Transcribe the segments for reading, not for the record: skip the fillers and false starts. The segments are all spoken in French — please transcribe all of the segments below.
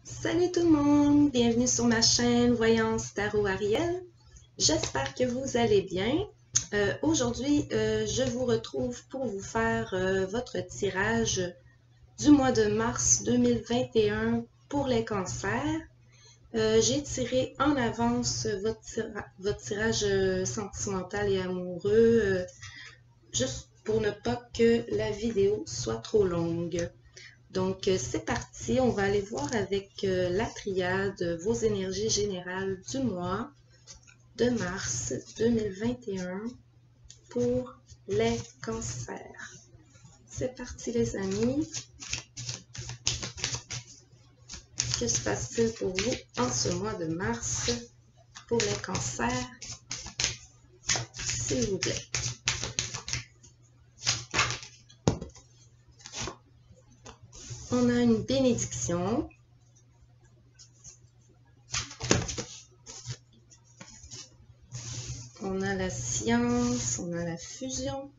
Salut tout le monde, bienvenue sur ma chaîne Voyance Tarot Ariel. J'espère que vous allez bien. Aujourd'hui, je vous retrouve pour vous faire votre tirage du mois de mars 2021 pour les cancers. J'ai tiré en avance votre tirage sentimental et amoureux, juste pour ne pas que la vidéo soit trop longue. Donc, c'est parti, on va aller voir avec la triade vos énergies générales du mois de mars 2021 pour les cancers. C'est parti les amis. Que se passe-t-il pour vous en ce mois de mars pour les cancers, s'il vous plaît? On a une bénédiction. On a la science, on a la fusion.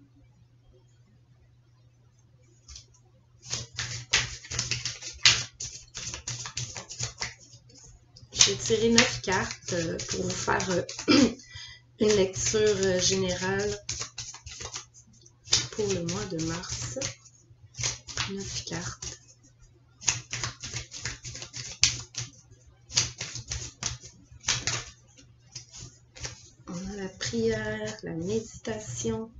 J'ai tiré 9 cartes pour vous faire une lecture générale pour le mois de mars. 9 cartes. On a la prière, la méditation.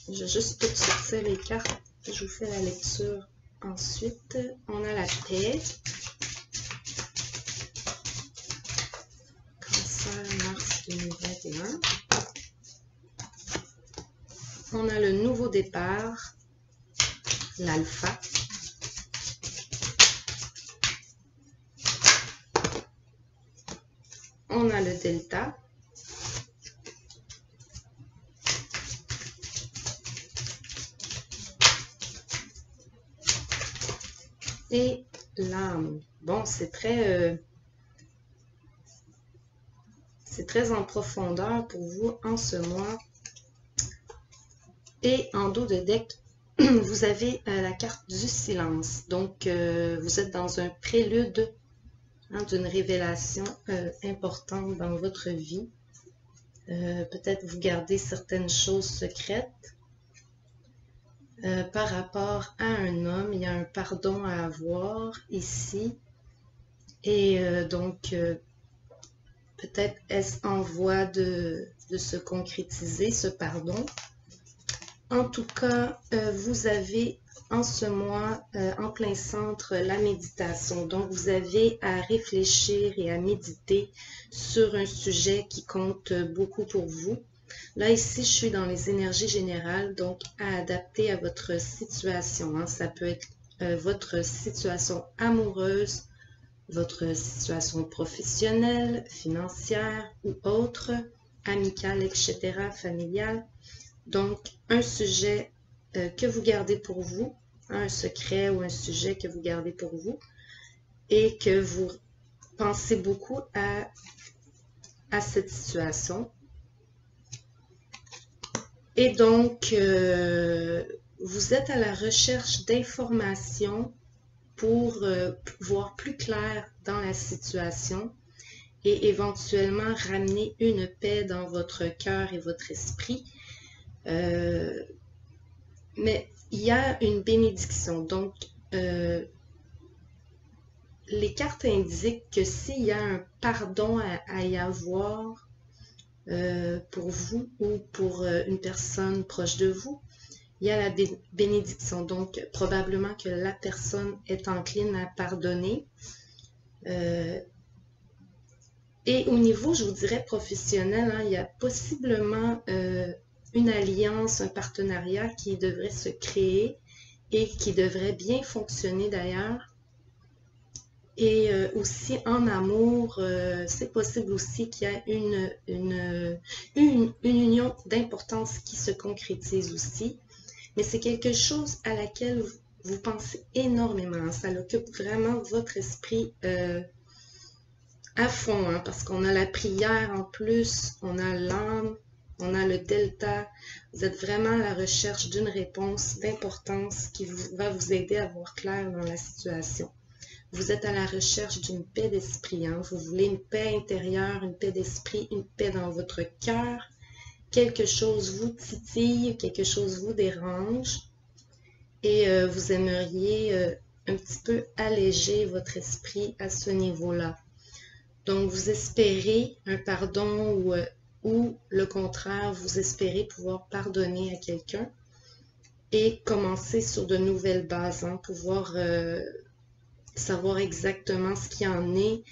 Je vais juste tout sortir les cartes. Je vous fais la lecture ensuite. On a la paix. Cancer, mars 2021. On a le nouveau départ. L'alpha. On a le delta. Et l'âme. Bon, c'est très en profondeur pour vous en ce mois. Et en dos de deck, vous avez la carte du silence. Donc, vous êtes dans un prélude d'une révélation importante dans votre vie. Peut-être vous gardez certaines choses secrètes. Par rapport à un homme, il y a un pardon à avoir ici. Et donc, peut-être est-ce en voie de se concrétiser, ce pardon. En tout cas, vous avez en ce mois, en plein centre, la méditation. Donc, vous avez à réfléchir et à méditer sur un sujet qui compte beaucoup pour vous. Là, ici, je suis dans les énergies générales, donc à adapter à votre situation. Hein. Ça peut être votre situation amoureuse, votre situation professionnelle, financière ou autre, amicale, etc., familiale. Donc, un sujet que vous gardez pour vous, un secret ou un sujet que vous gardez pour vous et que vous pensez beaucoup à cette situation. Et donc, vous êtes à la recherche d'informations pour voir plus clair dans la situation et éventuellement ramener une paix dans votre cœur et votre esprit. Mais il y a une bénédiction. Donc, les cartes indiquent que s'il y a un pardon à y avoir, pour vous ou pour une personne proche de vous, il y a la bénédiction. Donc, probablement que la personne est encline à pardonner. Et au niveau, je vous dirais, professionnel, hein, il y a possiblement une alliance, un partenariat qui devrait se créer et qui devrait bien fonctionner d'ailleurs. Et aussi en amour, c'est possible aussi qu'il y a une union d'importance qui se concrétise aussi. Mais c'est quelque chose à laquelle vous pensez énormément. Ça occupe vraiment votre esprit à fond, hein, parce qu'on a la prière en plus, on a l'âme, On a le delta. Vous êtes vraiment à la recherche d'une réponse d'importance qui va vous aider à voir clair dans la situation. Vous êtes à la recherche d'une paix d'esprit. Hein? Vous voulez une paix intérieure, une paix d'esprit, une paix dans votre cœur. Quelque chose vous titille, quelque chose vous dérange. Et vous aimeriez un petit peu alléger votre esprit à ce niveau-là. Donc, vous espérez un pardon ou le contraire, vous espérez pouvoir pardonner à quelqu'un et commencer sur de nouvelles bases, hein, pouvoir savoir exactement ce qu'il en est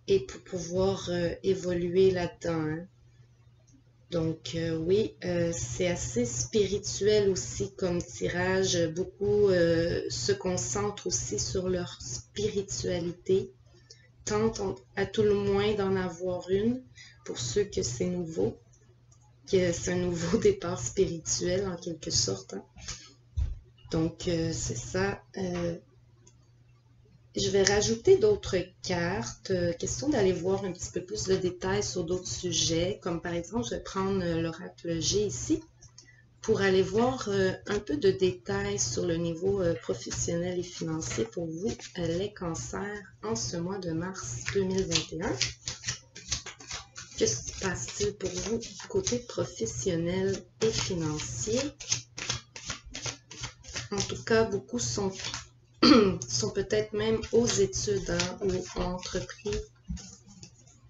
et pour pouvoir évoluer là-dedans. Hein. Donc oui, c'est assez spirituel aussi comme tirage. Beaucoup se concentrent aussi sur leur spiritualité. Tentent à tout le moins d'en avoir une pour ceux que c'est nouveau. Que c'est un nouveau départ spirituel en quelque sorte. Hein. Donc c'est ça. Je vais rajouter d'autres cartes, question d'aller voir un petit peu plus de détails sur d'autres sujets, comme par exemple, je vais prendre l'oracle G ici, pour aller voir un peu de détails sur le niveau professionnel et financier pour vous, les cancers, en ce mois de mars 2021. Que se passe-t-il pour vous côté professionnel et financier? En tout cas, beaucoup sont peut-être même aux études, hein, ou ont entrepris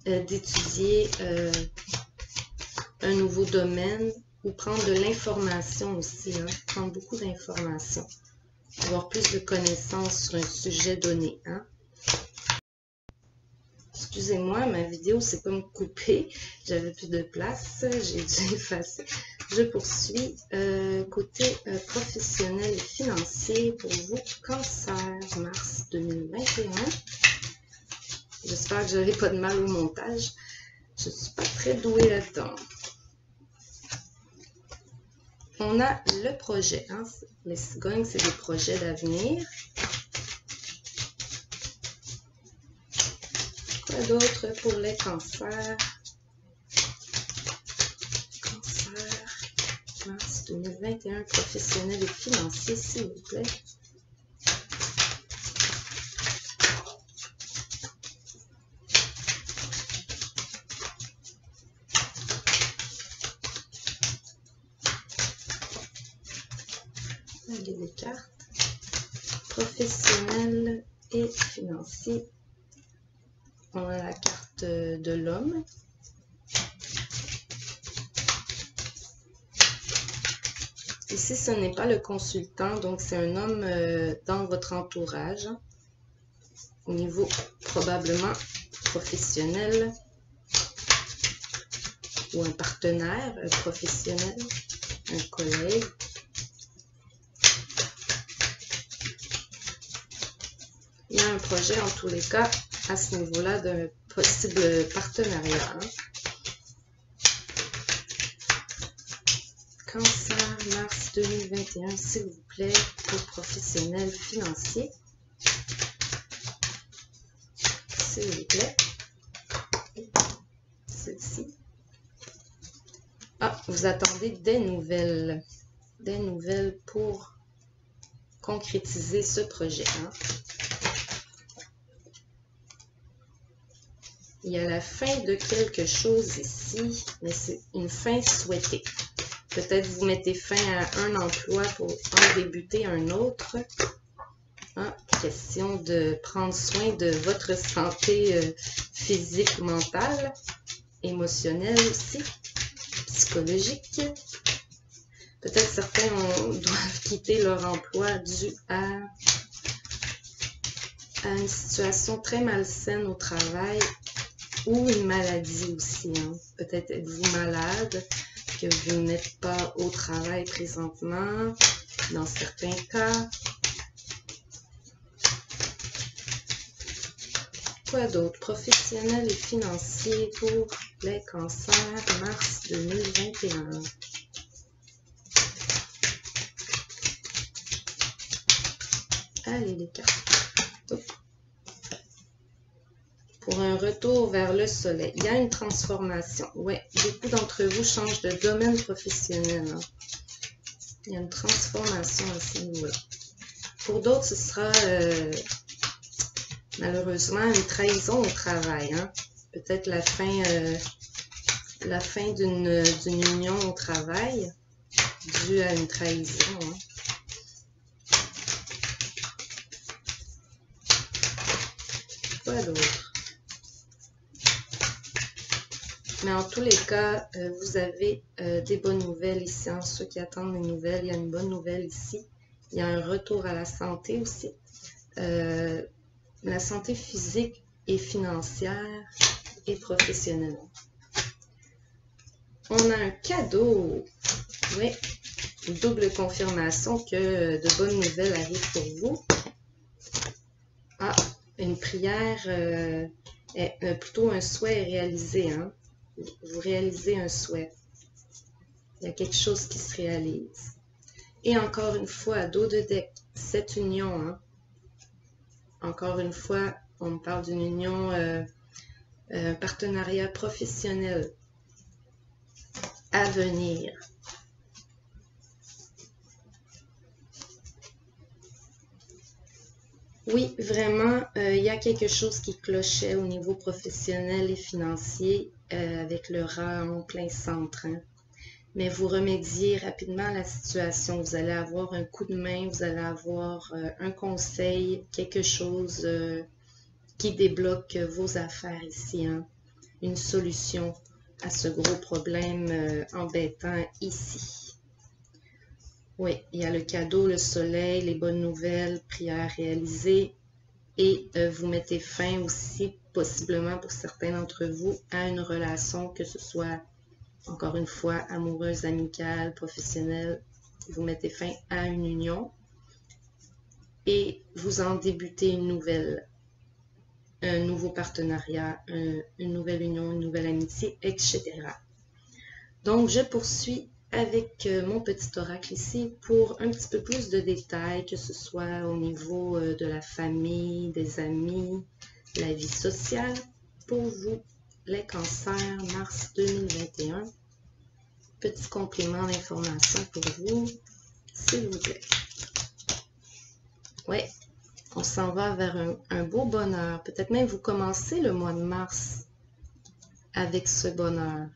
d'étudier un nouveau domaine ou prendre de l'information aussi, hein, prendre beaucoup d'informations, avoir plus de connaissances sur un sujet donné. Hein. Excusez-moi, ma vidéo s'est comme coupée, j'avais plus de place, j'ai dû effacer. Je poursuis côté professionnel et financier pour vous, cancer, mars 2021. J'espère que je n'aurai pas de mal au montage. Je ne suis pas très douée là-dedans. On a le projet. Hein? Les cigognes, c'est des projets d'avenir. Quoi d'autre pour les cancers? Mars 2021, professionnel et financier, s'il vous plaît. Allez, les cartes. Professionnel et financier. On a la carte de l'homme. Ici, ce n'est pas le consultant, donc c'est un homme dans votre entourage, hein, au niveau probablement professionnel, ou un partenaire professionnel, un collègue. Il y a un projet en tous les cas à ce niveau-là d'un possible partenariat. Hein. Cancer, mars 2021, s'il vous plaît, pour professionnel financier. S'il vous plaît. Celle-ci. Ah, vous attendez des nouvelles. Des nouvelles pour concrétiser ce projet. Hein. Il y a la fin de quelque chose ici, mais c'est une fin souhaitée. Peut-être vous mettez fin à un emploi pour en débuter un autre. Ah, question de prendre soin de votre santé physique, mentale, émotionnelle aussi, psychologique. Peut-être certains doivent quitter leur emploi dû à une situation très malsaine au travail ou une maladie aussi. Hein. Peut-être êtes-vous malade, que vous n'êtes pas au travail présentement, dans certains cas. Quoi d'autre? Professionnel et financier pour les cancers, mars 2021. Allez, les cartes. Pour un retour vers le soleil. Il y a une transformation. Oui, beaucoup d'entre vous changent de domaine professionnel. Hein. Il y a une transformation à ce niveau-là. Pour d'autres, ce sera malheureusement une trahison au travail. Hein. Peut-être la fin d'une union au travail due à une trahison. Hein. Quoi d'autre? Mais en tous les cas, vous avez des bonnes nouvelles ici. Hein. Ceux qui attendent des nouvelles, il y a une bonne nouvelle ici. Il y a un retour à la santé aussi. La santé physique et financière et professionnelle. On a un cadeau. Oui, une double confirmation que de bonnes nouvelles arrivent pour vous. Ah, une prière, plutôt un souhait est réalisé. Hein? Vous réalisez un souhait. Il y a quelque chose qui se réalise. Et encore une fois, dos de deck, cette union. Hein? Encore une fois, on me parle d'une union, un partenariat professionnel à venir. Oui, vraiment, il y a quelque chose qui clochait au niveau professionnel et financier avec le rat en plein centre. Hein. Mais vous remédiez rapidement à la situation. Vous allez avoir un coup de main, vous allez avoir un conseil, quelque chose qui débloque vos affaires ici. Hein. Une solution à ce gros problème embêtant ici. Oui, il y a le cadeau, le soleil, les bonnes nouvelles, prières réalisées et vous mettez fin aussi, possiblement pour certains d'entre vous, à une relation, que ce soit, encore une fois, amoureuse, amicale, professionnelle. Vous mettez fin à une union et vous en débutez une nouvelle, un nouveau partenariat, une nouvelle union, une nouvelle amitié, etc. Donc, je poursuis avec mon petit oracle ici pour un petit peu plus de détails, que ce soit au niveau de la famille, des amis, la vie sociale. Pour vous, les cancers, mars 2021. Petit complément d'information pour vous, s'il vous plaît. Oui, on s'en va vers un beau bonheur. Peut-être même vous commencez le mois de mars avec ce bonheur.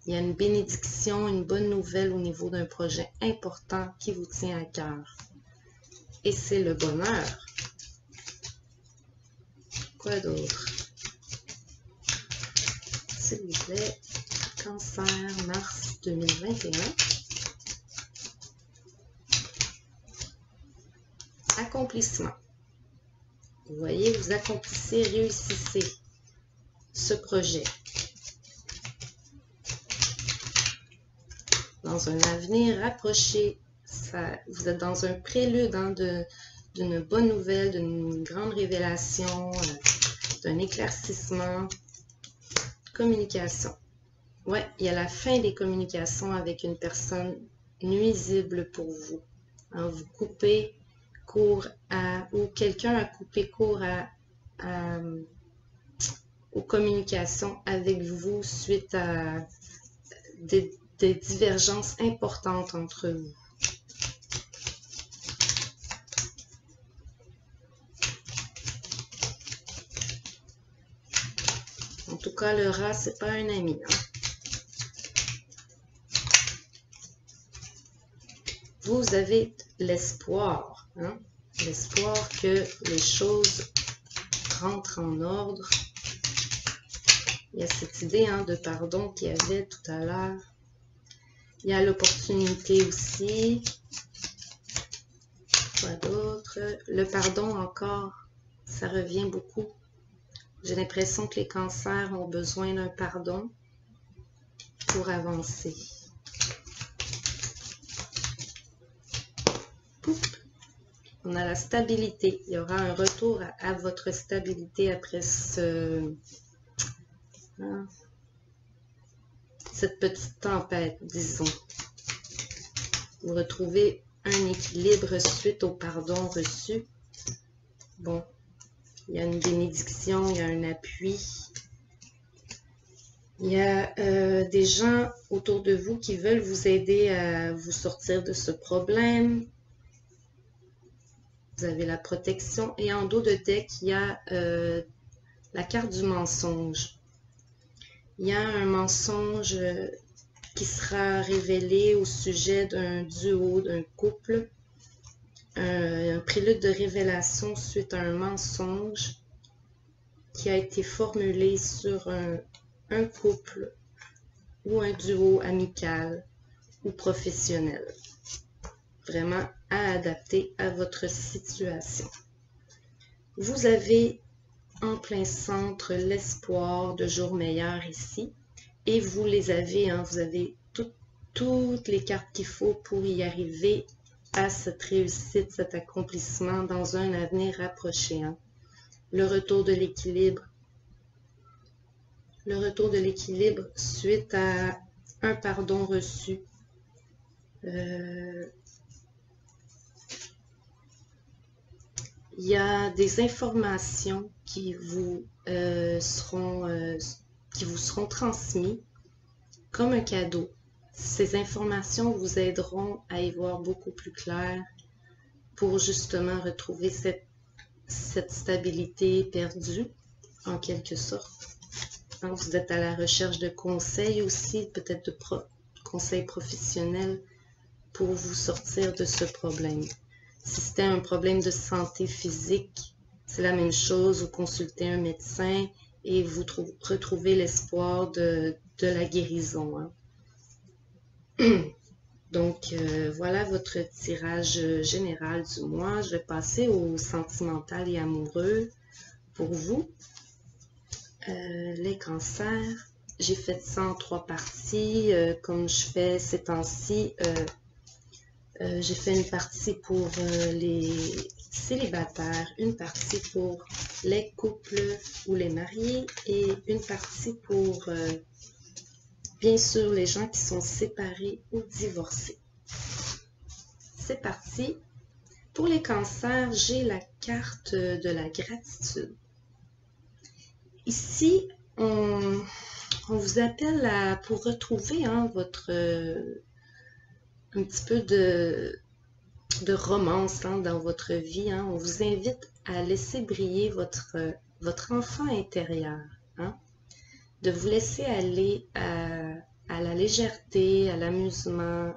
Il y a une bénédiction, une bonne nouvelle au niveau d'un projet important qui vous tient à cœur. Et c'est le bonheur. Quoi d'autre? S'il vous plaît, cancer, mars 2021. Accomplissement. Vous voyez, vous accomplissez, réussissez ce projet. Dans un avenir rapproché, vous êtes dans un prélude hein, d'une bonne nouvelle, d'une grande révélation, d'un éclaircissement. Communication. Ouais, il y a la fin des communications avec une personne nuisible pour vous. Hein, vous coupez court ou quelqu'un a coupé court aux communications avec vous suite à des divergences importantes entre vous. En tout cas, le rat, c'est pas un ami. Hein? Vous avez l'espoir, hein? L'espoir que les choses rentrent en ordre. Il y a cette idée hein, de pardon qu'il y avait tout à l'heure. Il y a l'opportunité aussi. Quoi d'autre? Le pardon encore, ça revient beaucoup. J'ai l'impression que les cancers ont besoin d'un pardon pour avancer. Poup. On a la stabilité. Il y aura un retour à votre stabilité après cette petite tempête, disons. Vous retrouvez un équilibre suite au pardon reçu. Bon, Il y a une bénédiction, il y a un appui. Il y a des gens autour de vous qui veulent vous aider à vous sortir de ce problème. Vous avez la protection. Et en dos de deck, il y a la carte du mensonge. Il y a un mensonge qui sera révélé au sujet d'un duo, d'un couple. Un prélude de révélation suite à un mensonge qui a été formulé sur un couple ou un duo amical ou professionnel. Vraiment à adapter à votre situation. Vous avez en plein centre l'espoir de jours meilleurs ici. Et vous les avez, hein, vous avez toutes les cartes qu'il faut pour y arriver à cette réussite, cet accomplissement dans un avenir rapproché. Hein. Le retour de l'équilibre. Le retour de l'équilibre suite à un pardon reçu. Il y a des informations qui vous seront transmises comme un cadeau. Ces informations vous aideront à y voir beaucoup plus clair pour justement retrouver cette stabilité perdue, en quelque sorte. Donc, vous êtes à la recherche de conseils aussi, peut-être de conseils professionnels pour vous sortir de ce problème. Si c'était un problème de santé physique, c'est la même chose, vous consultez un médecin et vous retrouvez l'espoir de la guérison. Hein. Donc, voilà votre tirage général du mois. Je vais passer au sentimental et amoureux pour vous. Les cancers, j'ai fait ça en 3 parties. Comme je fais ces temps-ci, j'ai fait une partie pour les célibataires, une partie pour les couples ou les mariés et une partie pour... bien sûr, les gens qui sont séparés ou divorcés. C'est parti. Pour les cancers, j'ai la carte de la gratitude. Ici, on vous appelle pour retrouver hein, votre un petit peu de romance hein, dans votre vie. Hein. On vous invite à laisser briller votre enfant intérieur. Hein. De vous laisser aller à la légèreté, à l'amusement,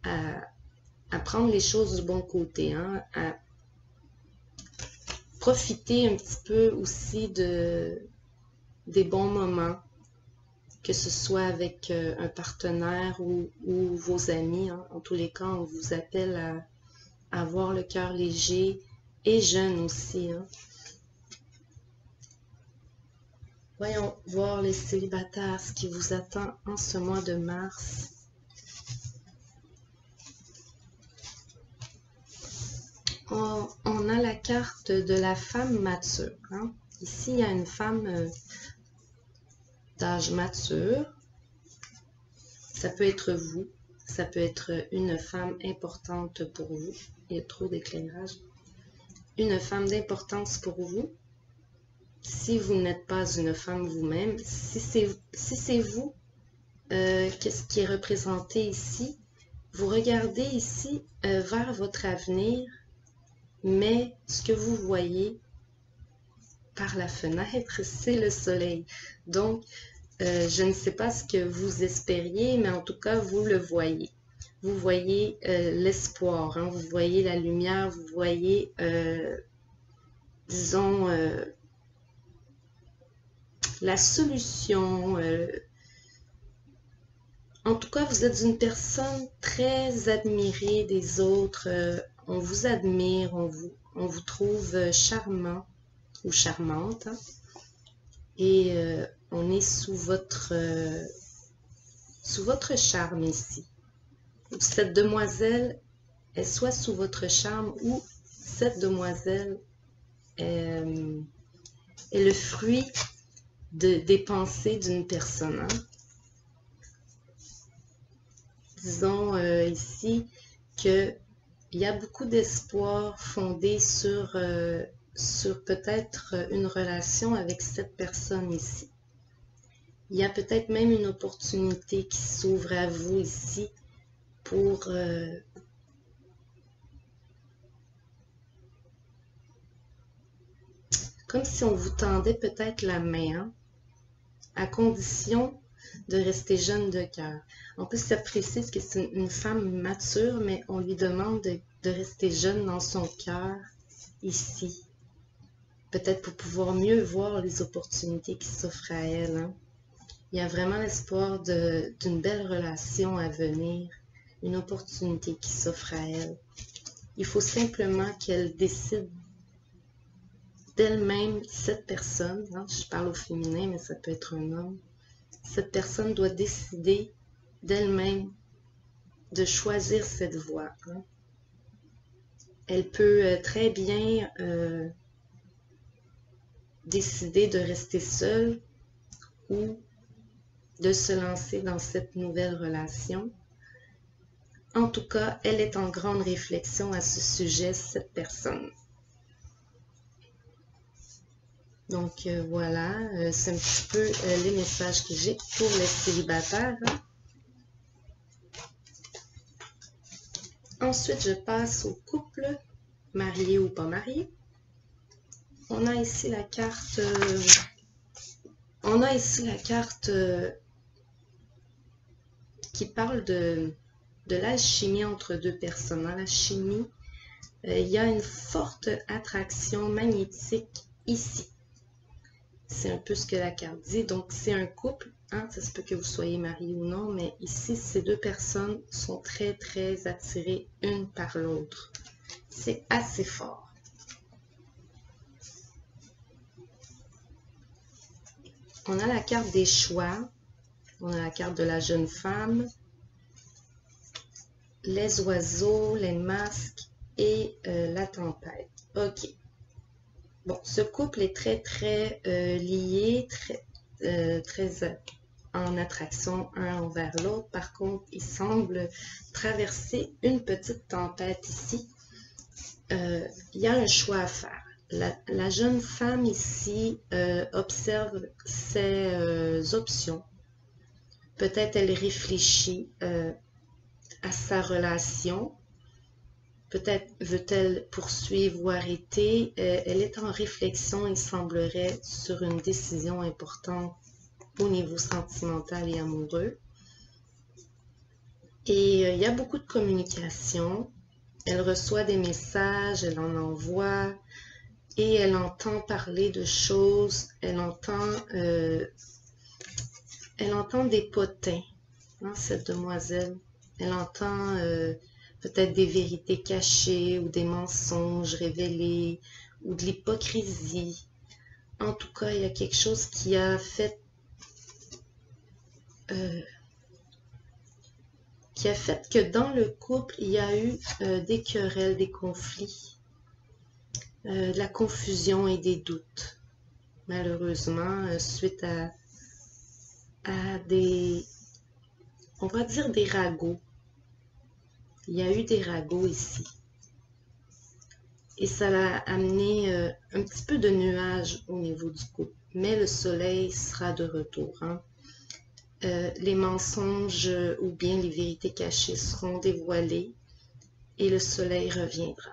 à prendre les choses du bon côté, hein, à profiter un petit peu aussi des bons moments, que ce soit avec un partenaire ou vos amis. Hein. En tous les cas, on vous appelle à avoir le cœur léger et jeune aussi. Hein. Voyons voir les célibataires, ce qui vous attend en ce mois de mars. On a la carte de la femme mature. Hein. Ici, il y a une femme d'âge mature. Ça peut être vous. Ça peut être une femme importante pour vous. Il y a trop d'éclairage. Une femme d'importance pour vous. Si vous n'êtes pas une femme vous-même, si c'est vous, qu'est-ce qui est représenté ici? Vous regardez ici vers votre avenir, mais ce que vous voyez par la fenêtre, c'est le soleil. Donc, je ne sais pas ce que vous espériez, mais en tout cas, vous le voyez. Vous voyez l'espoir, hein? Vous voyez la lumière, vous voyez, disons, la solution. En tout cas, vous êtes une personne très admirée des autres. On vous admire, on vous trouve charmant ou charmante. Hein? Et on est sous votre charme ici. Cette demoiselle est soit sous votre charme ou cette demoiselle est le fruit des pensées d'une personne. Hein? Disons ici qu'il y a beaucoup d'espoir fondé sur sur peut-être une relation avec cette personne ici. Il y a peut-être même une opportunité qui s'ouvre à vous ici pour comme si on vous tendait peut-être la main, hein, à condition de rester jeune de cœur. En plus, ça précise que c'est une femme mature, mais on lui demande de rester jeune dans son cœur ici. Peut-être pour pouvoir mieux voir les opportunités qui s'offrent à elle, hein. Il y a vraiment l'espoir d'une belle relation à venir, une opportunité qui s'offre à elle. Il faut simplement qu'elle décide d'elle-même, cette personne, hein, je parle au féminin, mais ça peut être un homme, cette personne doit décider d'elle-même de choisir cette voie, hein. Elle peut très bien décider de rester seule ou de se lancer dans cette nouvelle relation. En tout cas, elle est en grande réflexion à ce sujet, cette personne. Donc voilà, c'est un petit peu les messages que j'ai pour les célibataires. Ensuite, je passe au couple, marié ou pas marié. On a ici la carte, qui parle de l'alchimie entre deux personnes. Dans l'alchimie, il y a une forte attraction magnétique ici. C'est un peu ce que la carte dit. Donc, c'est un couple, hein, ça se peut que vous soyez marié ou non, mais ici, ces deux personnes sont très, très attirées une par l'autre. C'est assez fort. On a la carte des choix. On a la carte de la jeune femme, les oiseaux, les masques et la tempête. Ok. Bon, ce couple est très, très lié, très en attraction un envers l'autre. Par contre, il semble traverser une petite tempête ici. Il y a un choix à faire. La jeune femme ici observe ses options. Peut-être elle réfléchit à sa relation. Peut-être veut-elle poursuivre ou arrêter. Elle est en réflexion, il semblerait, sur une décision importante au niveau sentimental et amoureux. Et il y a beaucoup de communication. Elle reçoit des messages, elle en envoie et elle entend parler de choses. Elle entend des potins, hein, cette demoiselle. Elle entend peut-être des vérités cachées ou des mensonges révélés ou de l'hypocrisie. En tout cas, il y a quelque chose qui a fait que dans le couple, il y a eu des querelles, des conflits, de la confusion et des doutes. Malheureusement, suite à des, on va dire des ragots. Il y a eu des ragots ici. Et ça a amené un petit peu de nuages au niveau du couple. Mais le soleil sera de retour, hein. Les mensonges ou bien les vérités cachées seront dévoilées et le soleil reviendra.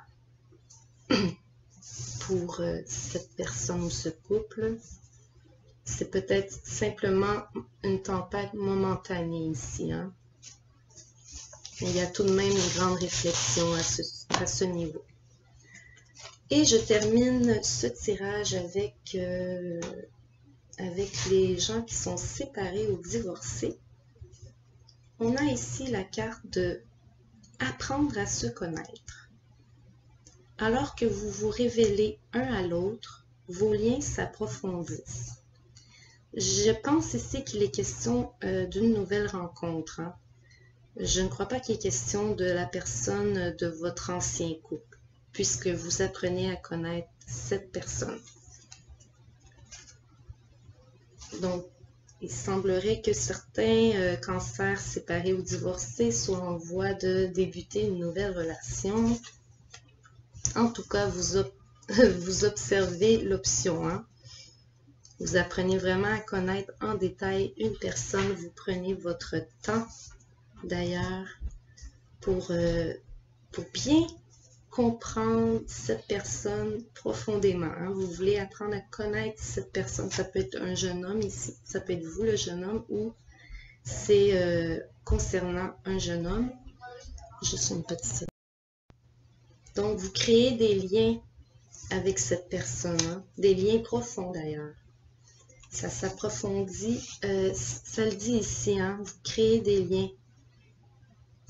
Pour cette personne ou ce couple, c'est peut-être simplement une tempête momentanée ici, hein. Mais il y a tout de même une grande réflexion à ce niveau. Et je termine ce tirage avec les gens qui sont séparés ou divorcés. On a ici la carte de apprendre à se connaître. Alors que vous vous révélez un à l'autre, vos liens s'approfondissent. Je pense ici qu'il est question d'une nouvelle rencontre, hein. Je ne crois pas qu'il est question de la personne de votre ancien couple, puisque vous apprenez à connaître cette personne. Donc, il semblerait que certains cancers séparés ou divorcés soient en voie de débuter une nouvelle relation. En tout cas, vous vous observez l'option 1. Vous apprenez vraiment à connaître en détail une personne. Vous prenez votre temps, d'ailleurs, pour bien comprendre cette personne profondément. Hein. Vous voulez apprendre à connaître cette personne. Ça peut être un jeune homme ici, ça peut être vous le jeune homme, ou c'est concernant un jeune homme. Juste une petite seconde. Donc, vous créez des liens avec cette personne, hein. Des liens profonds d'ailleurs. Ça s'approfondit, ça le dit ici, hein. Vous créez des liens.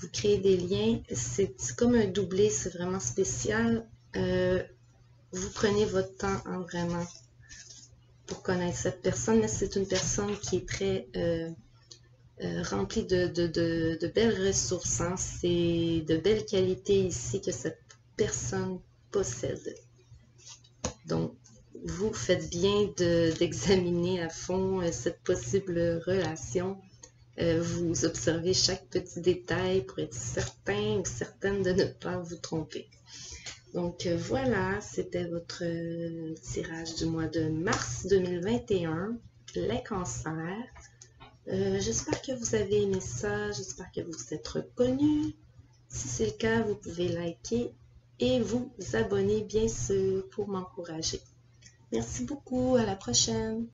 Vous créez des liens, c'est comme un doublé, c'est vraiment spécial. Vous prenez votre temps, hein, vraiment, pour connaître cette personne. Mais c'est une personne qui est très remplie de belles ressources. Hein. C'est de belles qualités ici que cette personne possède. Donc, vous faites bien d'examiner à fond cette possible relation. Vous observez chaque petit détail pour être certain ou certaine de ne pas vous tromper. Donc voilà, c'était votre tirage du mois de mars 2021, les cancers. J'espère que vous avez aimé ça, j'espère que vous vous êtes reconnus. Si c'est le cas, vous pouvez liker et vous abonner bien sûr pour m'encourager. Merci beaucoup, à la prochaine!